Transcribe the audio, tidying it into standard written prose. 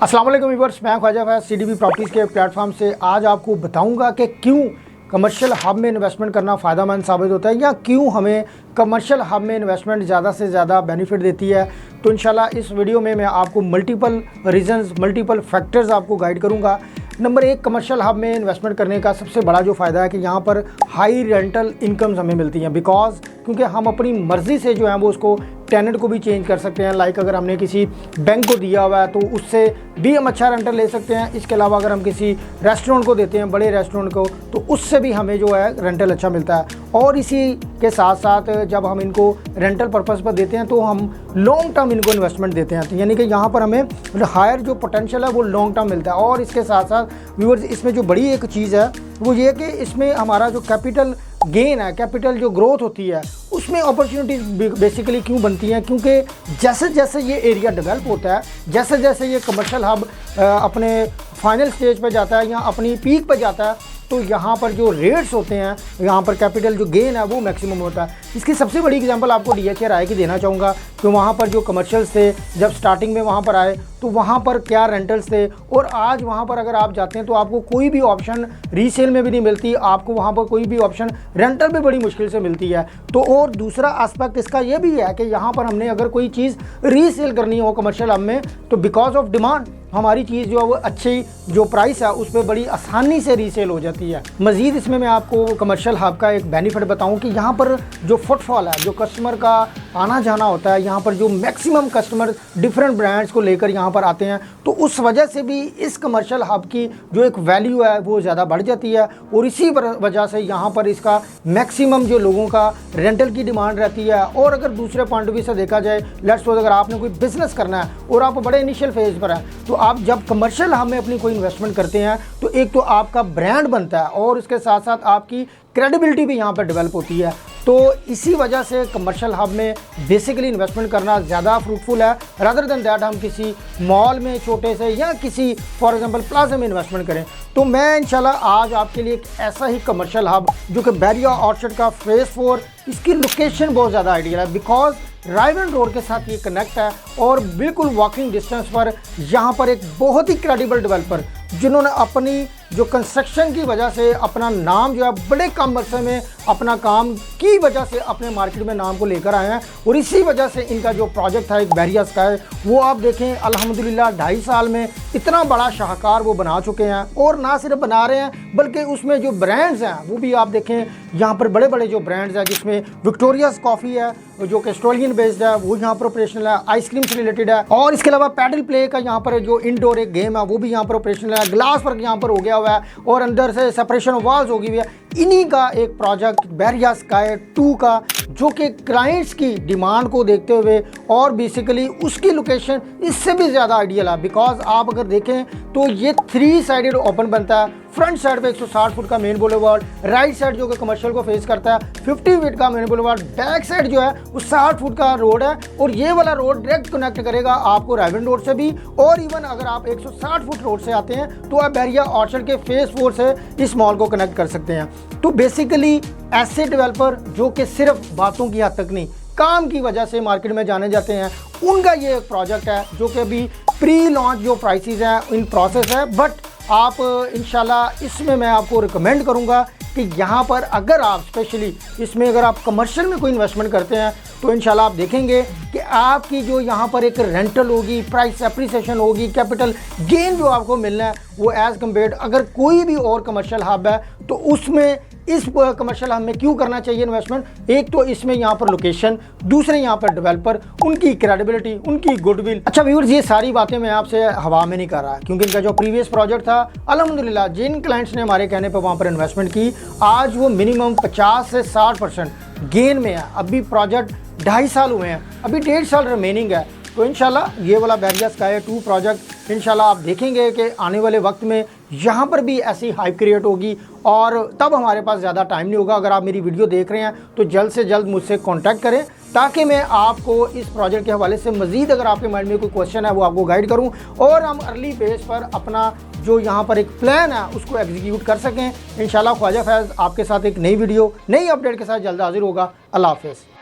अस्सलाम वालेकुम व्यूअर्स, मैं ख्वाजा फैज सीडीबी प्रॉपर्टीज़ के प्लेटफॉर्म से आज आपको बताऊंगा कि क्यों कमर्शियल हब में इन्वेस्टमेंट करना फ़ायदेमंद साबित होता है या क्यों हमें कमर्शियल हब में इन्वेस्टमेंट ज़्यादा से ज़्यादा बेनिफिट देती है। तो इंशाल्लाह इस वीडियो में मैं आपको मल्टीपल रीज़न्स, मल्टीपल फैक्टर्स आपको गाइड करूँगा। नंबर 1, कमर्शियल हब में इन्वेस्टमेंट करने का सबसे बड़ा जो फ़ायदा है कि यहाँ पर हाई रेंटल इनकम्स हमें मिलती हैं, क्योंकि हम अपनी मर्ज़ी से जो है वो उसको टेनेंट को भी चेंज कर सकते हैं। लाइक अगर हमने किसी बैंक को दिया हुआ है तो उससे भी हम अच्छा रेंटल ले सकते हैं। इसके अलावा अगर हम किसी रेस्टोरेंट को देते हैं, बड़े रेस्टोरेंट को, तो उससे भी हमें जो है रेंटल अच्छा मिलता है। और इसी के साथ साथ जब हम इनको रेंटल पर्पज़ पर देते हैं तो हम लॉन्ग टर्म इनको इन्वेस्टमेंट देते हैं, तो यानी कि यहाँ पर हमें हायर जो पोटेंशियल है वो लॉन्ग टर्म मिलता है। और इसके साथ साथ व्यूअर्स, इसमें जो बड़ी एक चीज़ है वो ये कि इसमें हमारा जो कैपिटल गेन है, कैपिटल जो ग्रोथ होती है, उसमें अपॉर्चुनिटीज़ बेसिकली क्यों बनती हैं, क्योंकि जैसे जैसे ये एरिया डेवलप होता है, जैसे जैसे ये कमर्शियल हब अपने फाइनल स्टेज पर जाता है या अपनी पीक पर जाता है, तो यहाँ पर जो रेट्स होते हैं, यहाँ पर कैपिटल जो गेन है वो मैक्सिमम होता है। इसकी सबसे बड़ी एग्जांपल आपको डीएचए राय की देना चाहूँगा कि वहाँ पर जो कमर्शियल्स थे जब स्टार्टिंग में वहाँ पर आए तो वहाँ पर क्या रेंटल्स थे, और आज वहाँ पर अगर आप जाते हैं तो आपको कोई भी ऑप्शन रीसेल में भी नहीं मिलती, आपको वहाँ पर कोई भी ऑप्शन रेंटल में बड़ी मुश्किल से मिलती है। तो और दूसरा एस्पेक्ट इसका ये भी है कि यहाँ पर हमने अगर कोई चीज़ रीसेल करनी हो कमर्शियल हब में, तो बिकॉज ऑफ डिमांड हमारी चीज़ जो है वो अच्छी जो प्राइस है उस पर बड़ी आसानी से रीसेल हो जाती है। मज़ीद इसमें मैं आपको कमर्शियल हब का एक बेनिफिट बताऊं कि यहाँ पर जो फुटफॉल है, जो कस्टमर का आना जाना होता है, यहाँ पर जो मैक्सिमम कस्टमर डिफरेंट ब्रांड्स को लेकर यहाँ पर आते हैं, तो उस वजह से भी इस कमर्शियल हब की जो एक वैल्यू है वो ज़्यादा बढ़ जाती है। और इसी वजह से यहाँ पर इसका मैक्सिमम जो लोगों का रेंटल की डिमांड रहती है। और अगर दूसरे पॉइंट ऑफ व्यू से देखा जाए, लेट्स सपोज अगर आपने कोई बिजनेस करना है और आप बड़े इनिशियल फेज पर हैं, तो आप जब कमर्शियल हब में अपनी कोई इन्वेस्टमेंट करते हैं तो एक तो आपका ब्रांड बनता है और उसके साथ साथ आपकी क्रेडिबिलिटी भी यहाँ पर डेवलप होती है। तो इसी वजह से कमर्शियल हब में बेसिकली इन्वेस्टमेंट करना ज़्यादा फ्रूटफुल है रादर देन दैट हम किसी मॉल में छोटे से या किसी फॉर एग्जांपल प्लाजा में इन्वेस्टमेंट करें। तो मैं इंशाल्लाह आज आपके लिए एक ऐसा ही कमर्शियल हब जो कि बैरिया ऑर्चर्ड का फेज़ 4, इसकी लोकेशन बहुत ज़्यादा आइडियल है बिकॉज रायवन रोड के साथ ये कनेक्ट है और बिल्कुल वॉकिंग डिस्टेंस पर यहाँ पर एक बहुत ही क्रेडिबल डेवलपर जिन्होंने अपनी जो कंस्ट्रक्शन की वजह से अपना नाम जो है बड़े कम अरसे में अपना काम की वजह से अपने मार्केट में नाम को लेकर आए हैं। और इसी वजह से इनका जो प्रोजेक्ट था एक बैरिया स्काई, वो आप देखें अल्हम्दुलिल्लाह 2.5 साल में इतना बड़ा शाहकार वो बना चुके हैं। और ना सिर्फ बना रहे हैं बल्कि उसमें जो ब्रांड्स हैं वो भी आप देखें, यहाँ पर बड़े बड़े जो ब्रांड्स हैं जिसमें विक्टोरियाज कॉफ़ी है जो कि ऑस्ट्रेलियन बेस्ड है, वो यहाँ पर ऑपरेशनल है, आइसक्रीम से रिलेटेड है। और इसके अलावा पैडल प्ले का यहाँ पर जो इंडोर एक गेम है वो भी यहाँ पर ऑपरेशनल है, ग्लास वर्क यहाँ पर हो गया हुआ है और अंदर से सेपरेशन वॉल्स हो गई हुई है। इन्हीं का एक प्रोजेक्ट बैरिया स्काई 2 का, जो कि क्लाइंट्स की डिमांड को देखते हुए और बेसिकली उसकी लोकेशन इससे भी ज़्यादा आइडियल है बिकॉज आप अगर देखें तो ये 3 साइडेड ओपन बनता है। फ्रंट साइड पे 160 फुट का मेन बुलेवार्ड, राइट साइड जो कि कमर्शियल को फेस करता है 50 फीट का मेन बुलेवार्ड, बैक साइड जो है वो 60 फुट का रोड है और ये वाला रोड डायरेक्ट कनेक्ट करेगा आपको रायवन रोड से भी। और इवन अगर आप 160 फुट रोड से आते हैं तो आप बैरिया ऑर्चर्ड के फेज़ 4 से इस मॉल को कनेक्ट कर सकते हैं। तो बेसिकली ऐसे डेवलपर जो कि सिर्फ बातों की हद तक नहीं, काम की वजह से मार्केट में जाने जाते हैं, उनका ये एक प्रोजेक्ट है जो कि अभी प्री लॉन्च जो प्राइसेस हैं इन प्रोसेस है। बट आप इंशाल्लाह इसमें मैं आपको रिकमेंड करूंगा कि यहाँ पर अगर आप स्पेशली इसमें अगर आप कमर्शियल में कोई इन्वेस्टमेंट करते हैं तो इंशाल्लाह आप देखेंगे कि आपकी जो यहाँ पर एक रेंटल होगी, प्राइस एप्रिसिएशन होगी, कैपिटल गेन जो आपको मिलना है वो एज़ कम्पेयर्ड अगर कोई भी और कमर्शियल हब है तो उसमें इस कमर्शियल हब में क्यों करना चाहिए इन्वेस्टमेंट। एक तो इसमें यहाँ पर लोकेशन, दूसरे यहाँ पर डेवलपर, उनकी क्रेडिबिलिटी, उनकी गुडविल। अच्छा व्यूअर्स, ये सारी बातें मैं आपसे हवा में नहीं कर रहा क्योंकि इनका जो प्रीवियस प्रोजेक्ट था अल्हम्दुलिल्लाह जिन क्लाइंट्स ने हमारे कहने पर वहाँ पर इन्वेस्टमेंट की, आज वो मिनिमम 50 से 60% गेन में है। अभी प्रोजेक्ट 2.5 साल हुए हैं, अभी 1.5 साल रिमेनिंग है। तो इंशाल्लाह ये वाला बैरिया स्काई 2 प्रोजेक्ट इंशाल्लाह आप देखेंगे कि आने वाले वक्त में यहाँ पर भी ऐसी हाइप क्रिएट होगी और तब हमारे पास ज़्यादा टाइम नहीं होगा। अगर आप मेरी वीडियो देख रहे हैं तो जल्द से जल्द मुझसे कांटेक्ट करें ताकि मैं आपको इस प्रोजेक्ट के हवाले से मज़ीद अगर आपके माइंड में कोई क्वेश्चन है वो आपको गाइड करूँ और हम अर्ली फेज पर अपना जो यहाँ पर एक प्लान है उसको एग्जीक्यूट कर सकें। इंशाल्लाह ख्वाजा फैज़ आपके साथ एक नई वीडियो, नई अपडेट के साथ जल्द हाजिर होगा। अल्लाह हाफ़िज़।